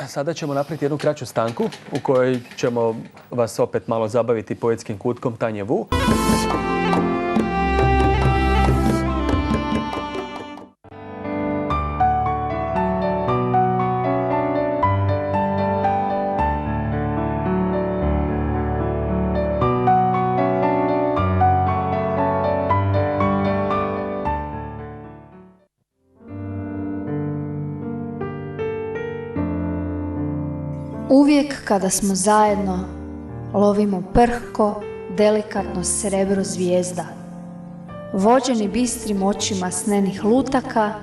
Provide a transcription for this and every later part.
Sada ćemo napraviti jednu kraću stanku u kojoj ćemo vas opet malo zabaviti poetskim kutkom Tanje Vu. Uvijek kada smo zajedno, lovimo prhko, delikatno srebro zvijezda. Vođeni bistrim očima snenih lutaka,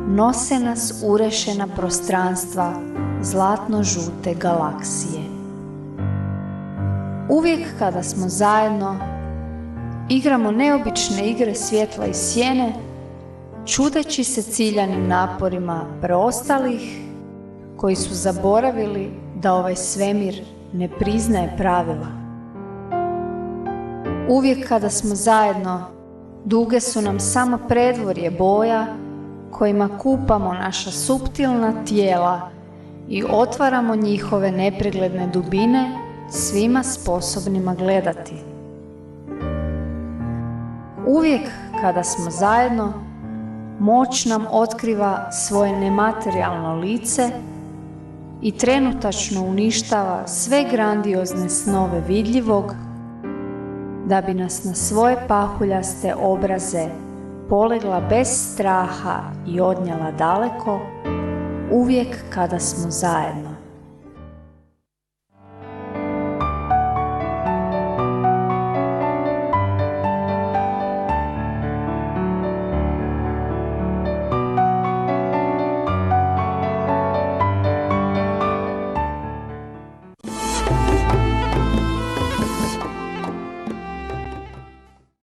nose nas urešena prostranstva zlatno-žute galaksije. Uvijek kada smo zajedno, igramo neobične igre svjetla i sjene, čudeći se ciljanim naporima preostalih koji su zaboravili da ovaj svemir ne priznaje pravila. Uvijek kada smo zajedno, duge su nam samo predvorje boja kojima kupamo naša suptilna tijela i otvaramo njihove nepregledne dubine svima sposobnima gledati. Uvijek kada smo zajedno, moć nam otkriva svoje nematerijalno lice i trenutačno uništava sve grandiozne snove vidljivog, da bi nas na svoje pahuljaste obraze polegla bez straha i odnijela daleko, uvijek kada smo zajedno.